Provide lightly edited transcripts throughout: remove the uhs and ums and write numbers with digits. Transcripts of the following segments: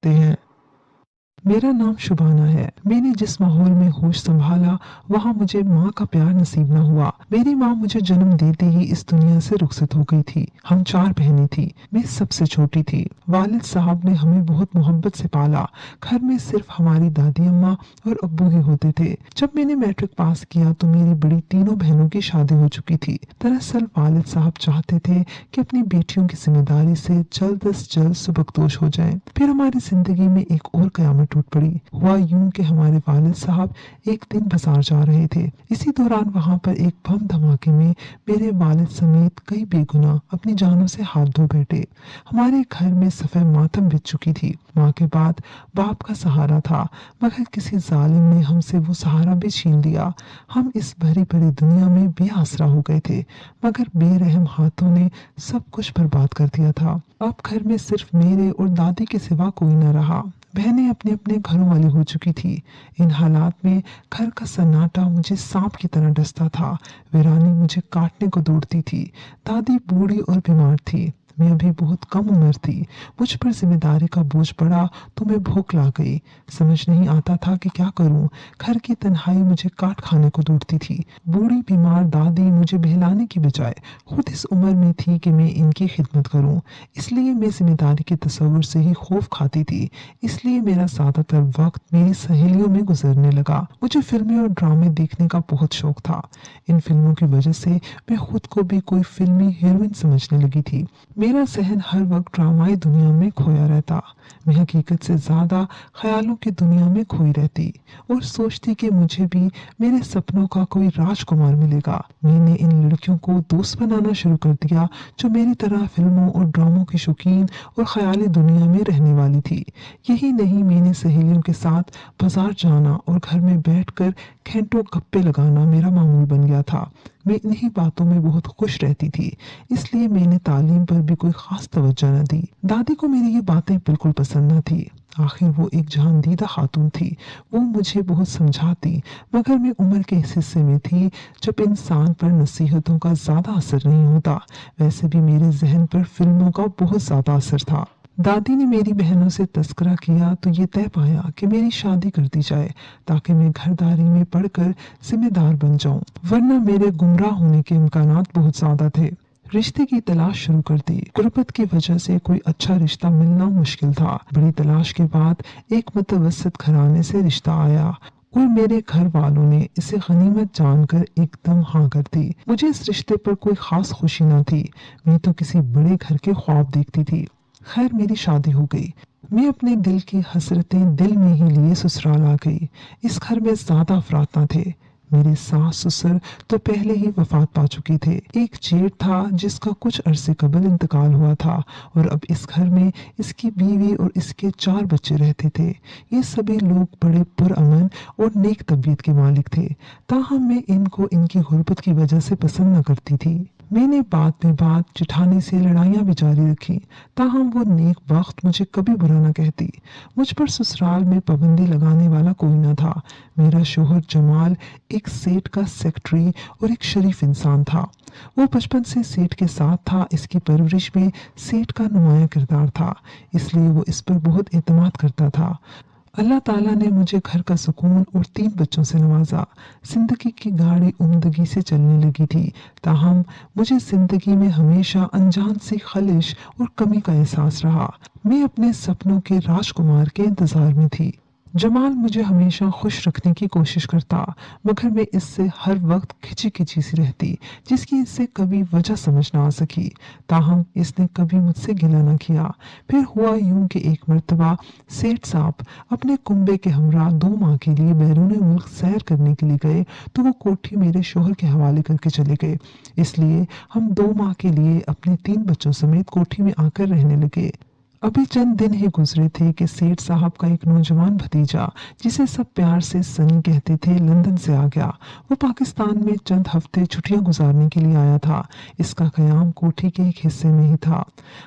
सकते हैं। मेरा नाम शुबाना है। मैंने जिस माहौल में होश संभाला वहाँ मुझे माँ का प्यार नसीब न हुआ। मेरी माँ मुझे जन्म देते ही इस दुनिया से रुखसत हो गई थी। हम 4 बहनें थी, मैं सबसे छोटी थी। वालिद साहब ने हमें बहुत मोहब्बत से पाला। घर में सिर्फ हमारी दादी अम्मा और अब्बू ही होते थे। जब मैंने मैट्रिक पास किया तो मेरी बड़ी तीनों बहनों की शादी हो चुकी थी। दरअसल वालिद साहब चाहते थे कि अपनी बेटियों की जिम्मेदारी से जल्द से जल्द सुबकदोश हो जाएं। फिर हमारी जिंदगी में एक और कयामत टूट पड़ी। हुआ यूं कि हमारे वालिद साहब एक दिन बाजार जा रहे थे। इसी दौरान वहां पर एक बम धमाके में मेरे वालिद समेत कई बेगुनाह अपनी जानों से हाथ धो बैठे। हमारे घर में सफ़े मातम बिछ चुकी थी। माँ के बाद बाप का सहारा था, मगर किसी जालिम ने हमसे वो सहारा भी छीन लिया। हम इस भरी भरी दुनिया में बेआसरा हो गए थे, मगर बेरहम हाथों ने सब कुछ बर्बाद कर दिया था। अब घर में सिर्फ मेरे और दादी के सिवा कोई न रहा। बहनें अपने अपने घरों वाली हो चुकी थी। इन हालात में घर का सन्नाटा मुझे सांप की तरह डसता था। वीरानी मुझे काटने को दौड़ती थी। दादी बूढ़ी और बीमार थी। मैं अभी बहुत कम उम्र थी। मुझ पर जिम्मेदारी का बोझ पड़ा तो मैं भूख ला गई। समझ नहीं आता था कि क्या करूं। घर की तन्हाई मुझे काट खाने को दौड़ती थी। बूढ़ी बीमार दादी मुझे बहलाने की बजाय खुद इस उम्र में थी कि मैं इनकी खिदमत करूं। इसलिए मैं जिम्मेदारी के तस्वुर से ही खौफ खाती थी। इसलिए मेरा ज़्यादातर वक्त मेरी सहेलियों में गुजरने लगा। मुझे फिल्में और ड्रामे देखने का बहुत शौक था। इन फिल्मों की वजह से मैं खुद को भी कोई फिल्मी हीरोइन समझने लगी थी। मेरा जहन हर वक्त ड्रामाई दुनिया में खोया रहता। मैं हकीकत से ज़्यादा ख्यालों की दुनिया में खोई रहती और सोचती कि मुझे भी मेरे सपनों का कोई राजकुमार मिलेगा। मैंने इन लड़कियों को दोस्त बनाना शुरू कर दिया जो मेरी तरह फिल्मों और ड्रामों की शौकीन और ख्याली दुनिया में रहने वाली थी। यही नहीं, मैंने सहेलियों के साथ बाजार जाना और घर में बैठकर घंटों गप्पे लगाना मेरा मामूल बन गया था। मैं इन्हीं बातों में बहुत खुश रहती थी, इसलिए मैंने तालीम पर भी कोई खास तवज्जो न दी। दादी को मेरी ये बातें बिल्कुल पसंद न थी। आखिर वो एक जहांदीदा खातून थी। वो मुझे बहुत समझाती, मगर मैं उम्र के इस हिस्से में थी जब इंसान पर नसीहतों का ज़्यादा असर नहीं होता। वैसे भी मेरे जहन पर फिल्मों का बहुत ज़्यादा असर था। दादी ने मेरी बहनों से तस्करा किया तो ये तय पाया कि मेरी शादी कर दी जाए ताकि मैं घरदारी में पढ़कर जिम्मेदार बन जाऊं, वरना मेरे गुमराह होने के इम्कानात बहुत ज़्यादा थे। रिश्ते की तलाश शुरू कर दी। गुर्बत की वजह से कोई अच्छा रिश्ता मिलना मुश्किल था। बड़ी तलाश के बाद एक मुतवस्सित घराने से रिश्ता आया और मेरे घर वालों ने इसे गनीमत जानकर एकदम हाँ कर दी। मुझे इस रिश्ते पर कोई खास खुशी न थी। मैं तो किसी बड़े घर के ख्वाब देखती थी। खैर, मेरी शादी हो गई। मैं अपने दिल की हसरतें दिल में ही लिए ससुराल आ गई। इस घर में ज्यादा अफराद न थे। मेरे सास ससुर तो पहले ही वफात पा चुके थे। एक जेठ था जिसका कुछ अरसे कबल इंतकाल हुआ था और अब इस घर में इसकी बीवी और इसके 4 बच्चे रहते थे। ये सभी लोग बड़े पुरअमन और नेक तबीयत के मालिक थे। ताहम मैं इनको इनकी गुर्बत की वजह से पसंद न करती थी। मैंने बात में बात जिठानी से लड़ाइयाँ भी जारी रखी, ताहम वो नेक वक्त मुझे कभी बुरा न कहती। मुझ पर ससुराल में पाबंदी लगाने वाला कोई न था। मेरा शोहर जमाल एक सेठ का सेक्रेटरी और एक शरीफ इंसान था। वो बचपन से सेठ के साथ था। इसकी परवरिश में सेठ का नुमाया किरदार था, इसलिए वो इस पर बहुत एतमाद करता था। अल्लाह ताला ने मुझे घर का सुकून और 3 बच्चों से नवाजा। जिंदगी की गाड़ी उम्दगी से चलने लगी थी, ताहम मुझे जिंदगी में हमेशा अनजान सी खलिश और कमी का एहसास रहा। मैं अपने सपनों के राजकुमार के इंतजार में थी। जमाल मुझे हमेशा खुश रखने की कोशिश करता, मगर मैं इससे हर वक्त खिंची खिंची सी रहती, जिसकी इससे कभी वजह समझ ना आ सकी। ताहम इसने कभी मुझसे गिला न किया। फिर हुआ यूं कि एक मर्तबा सेठ साहब अपने कुंबे के हमरा 2 माह के लिए बैरून मुल्क सैर करने के लिए गए तो वो कोठी मेरे शोहर के हवाले करके चले गए। इसलिए हम 2 माह के लिए अपने 3 बच्चों समेत कोठी में आकर रहने लगे। अभी चंद दिन ही गुजरे थे कि सेठ साहब का एक नौजवान भतीजा, जिसे सब प्यार से सनी कहते थे, लंदन से आ गया। वो पाकिस्तान में चंद हफ्ते छुट्टियां गुजारने के लिए आया था। इसका क़याम कोठी के एक हिस्से में ही था।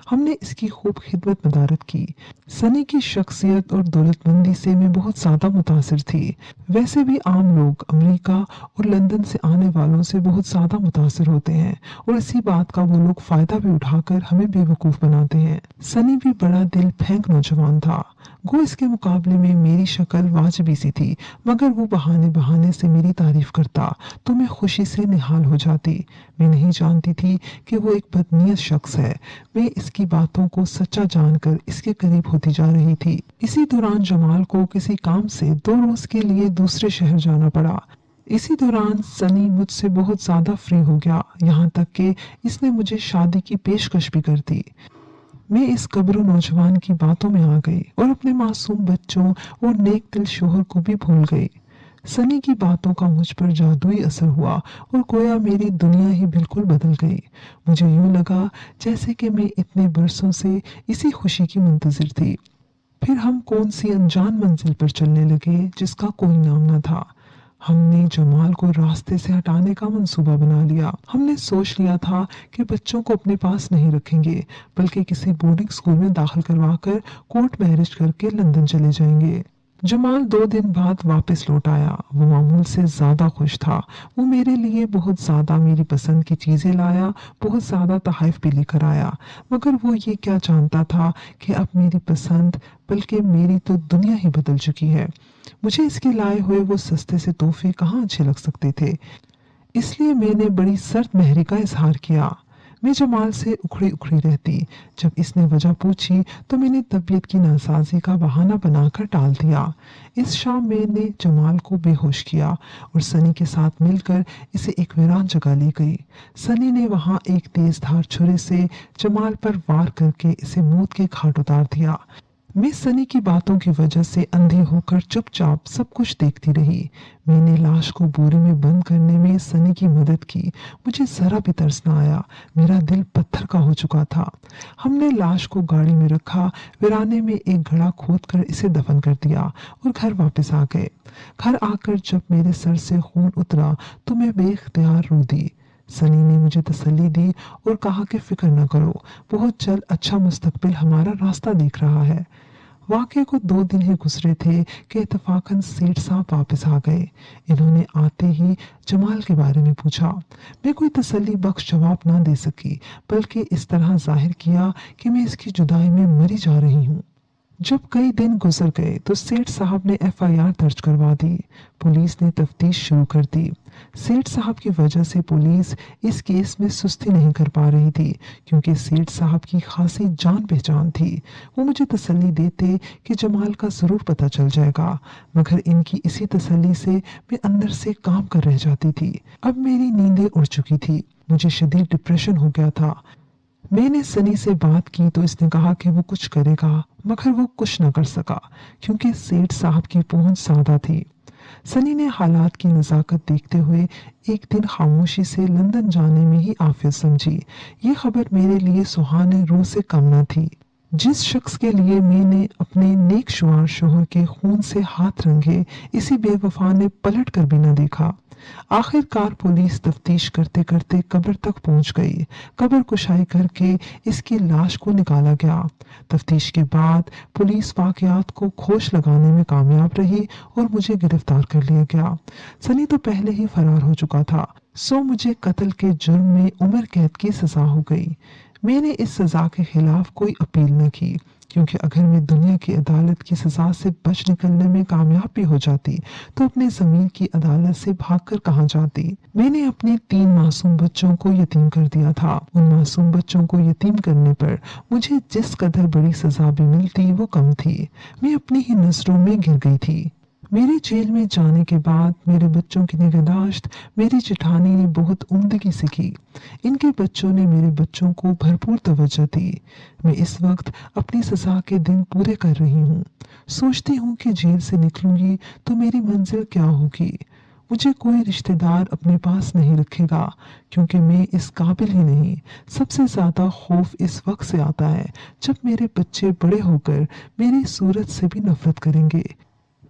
हमने इसकी खूब खिदमत मदारत की। सनी की शख्सियत और दौलतमंदी से मैं बहुत ज़्यादा मुतासिर थी। वैसे भी आम लोग अमेरिका और लंदन से आने वालों से बहुत ज़्यादा मुतासिर होते हैं और इसी बात का वो लोग फ़ायदा भी उठाकर हमें बेवकूफ़ बनाते हैं। सनी भी बड़ा दिल फेंक नौजवान था। गो इसके मुकाबले में मेरी शक्ल वाजिबी सी थी, मगर वो बहाने बहाने से मेरी तारीफ करता तो मैं खुशी से निहाल हो जाती। मैं नहीं जानती थी कि वो एक बदनीयत शख्स है। मैं इसकी बातों को सच्चा जानकर इसके करीब होती जा रही थी। इसी दौरान जमाल को किसी काम से 2 रोज के लिए दूसरे शहर जाना पड़ा। इसी दौरान सनी मुझसे बहुत ज्यादा फ्री हो गया, यहाँ तक कि इसने मुझे शादी की पेशकश भी कर दी। मैं इस गबरू नौजवान की बातों में आ गई और अपने मासूम बच्चों और नेक दिल शोहर को भी भूल गई। सनी की बातों का मुझ पर जादुई असर हुआ और गोया मेरी दुनिया ही बिल्कुल बदल गई। मुझे यूं लगा जैसे कि मैं इतने बरसों से इसी खुशी की मुंतजिर थी। फिर हम कौन सी अनजान मंजिल पर चलने लगे जिसका कोई नाम न था। हमने जमाल को रास्ते से हटाने का मंसूबा बना लिया। हमने सोच लिया था कि बच्चों को अपने पास नहीं रखेंगे, बल्कि किसी बोर्डिंग स्कूल में दाखिल करवाकर कोर्ट मैरिज करके लंदन चले जाएंगे। जमाल 2 दिन बाद वापस लौट आया। वो मामूल से ज्यादा खुश था। वो मेरे लिए बहुत ज्यादा मेरी पसंद की चीजें लाया, बहुत ज्यादा तोहफे भी लेकर आया। मगर वो ये क्या जानता था कि अब मेरी पसंद बल्कि मेरी तो दुनिया ही बदल चुकी है। मुझे इसके लाए हुए वो सस्ते से तोहफे कहाँ अच्छे लग सकते थे, इसलिए मैंने बड़ी सर्द महरी का इजहार किया। मैं जमाल से उखड़ी उखड़ी रहती। जब इसने वजह पूछी तो मैंने तबीयत की नासाजी का बहाना बनाकर टाल दिया। इस शाम मैंने जमाल को बेहोश किया और सनी के साथ मिलकर इसे एक वीरान जगह ले गई। सनी ने वहां एक तेज धार छुरे से जमाल पर वार करके इसे मौत के घाट उतार दिया। मैं सनी की बातों की वजह से अंधी होकर चुपचाप सब कुछ देखती रही। मैंने लाश को बोरे में बंद करने में सनी की मदद की। मुझे जरा भी तरस न आया। मेरा दिल पत्थर का हो चुका था। हमने लाश को गाड़ी में रखा, वीराने में एक घड़ा खोदकर इसे दफन कर दिया और घर वापस आ गए। घर आकर जब मेरे सर से खून उतरा तो मैं बेख्तियार रो दी। सनी ने मुझे तसल्ली दी और कहा कि फिक्र न करो, बहुत जल्द अच्छा मुस्तकबिल हमारा रास्ता देख रहा है। वाक़े को 2 दिन ही गुजरे थे कि इत्तफाकन सेठ साहब वापस आ गए। इन्होंने आते ही जमाल के बारे में पूछा। मैं कोई तसल्ली बख्श जवाब ना दे सकी, बल्कि इस तरह जाहिर किया कि मैं इसकी जुदाई में मरी जा रही हूँ। जब कई दिन गुजर गए तो सेठ साहब ने एफआईआर दर्ज करवा दी। पुलिस ने तफ्तीश शुरू कर दी। सेठ साहब की वजह से पुलिस इस केस में सुस्ती नहीं कर पा रही थी, क्योंकि सेठ साहब की खासी जान पहचान थी। वो मुझे तसल्ली देते कि जमाल का जरूर पता चल जाएगा, मगर इनकी इसी तसल्ली से मैं अंदर से काम कर रह जाती थी। अब मेरी नींदें उड़ चुकी थी। मुझे शदीद डिप्रेशन हो गया था। मैंने सनी से बात की तो इसने कहा कि वो कुछ करेगा, मगर वो कुछ न कर सका, क्योंकि सेठ साहब की पहुंच ज्यादा थी। सनी ने हालात की नज़ाकत देखते हुए एक दिन खामोशी से लंदन जाने में ही आफियत समझी। ये खबर मेरे लिए सुहाने रूह से कम न थी। जिस शख्स के लिए मैंने अपने नेक शुमार शोहर के खून से हाथ रंगे, इसी बेवफा ने पलट कर भी न देखा। आखिरकार पुलिस तफ्तीश करते करते कब्र तक पहुंच गई। कब्र कुशाई करके इसकी लाश को निकाला गया। तफ्तीश के बाद पुलिस वाकयात को खोज लगाने में कामयाब रही और मुझे गिरफ्तार कर लिया गया। सनी तो पहले ही फरार हो चुका था, सो मुझे कत्ल के जुर्म में उम्र कैद की सजा हो गई। मैंने इस सजा के खिलाफ कोई अपील न की, क्योंकि अगर मैं दुनिया की अदालत की सजा से बच निकलने में कामयाब भी हो जाती तो अपने ज़मीर की अदालत से भागकर कहाँ जाती। मैंने अपने 3 मासूम बच्चों को यतीम कर दिया था। उन मासूम बच्चों को यतीम करने पर मुझे जिस कदर बड़ी सजा भी मिलती वो कम थी। मैं अपनी ही नजरों में गिर गई थी। मेरे जेल में जाने के बाद मेरे बच्चों की निगहदाश्त मेरी जेठानी ने बहुत उम्दगी से की। इनके बच्चों ने मेरे बच्चों को भरपूर तवज्जो दी। मैं इस वक्त अपनी सजा के दिन पूरे कर रही हूँ। सोचती हूँ कि जेल से निकलूंगी तो मेरी मंजिल क्या होगी। मुझे कोई रिश्तेदार अपने पास नहीं रखेगा, क्योंकि मैं इस काबिल ही नहीं। सबसे ज्यादा खौफ इस वक्त से आता है जब मेरे बच्चे बड़े होकर मेरी सूरत से भी नफरत करेंगे।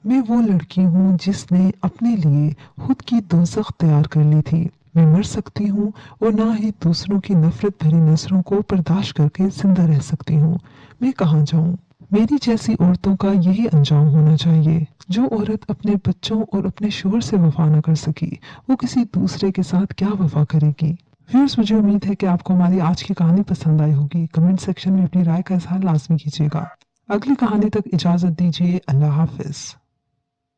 मैं वो लड़की हूँ जिसने अपने लिए खुद की दोज़ख तैयार कर ली थी। मैं मर सकती हूँ और ना ही दूसरों की नफरत भरी नजरों को बर्दाश्त करके जिंदा रह सकती हूँ। मैं कहाँ जाऊँ? मेरी जैसी औरतों का यही अंजाम होना चाहिए। जो औरत अपने बच्चों और अपने शोहर से वफा न कर सकी, वो किसी दूसरे के साथ क्या वफा करेगी। व्यूअर्स, मुझे उम्मीद है कि आपको हमारी आज की कहानी पसंद आई होगी। कमेंट सेक्शन में अपनी राय का इजहार लाजमी कीजिएगा। अगली कहानी तक इजाजत दीजिए। अल्लाह हाफिज।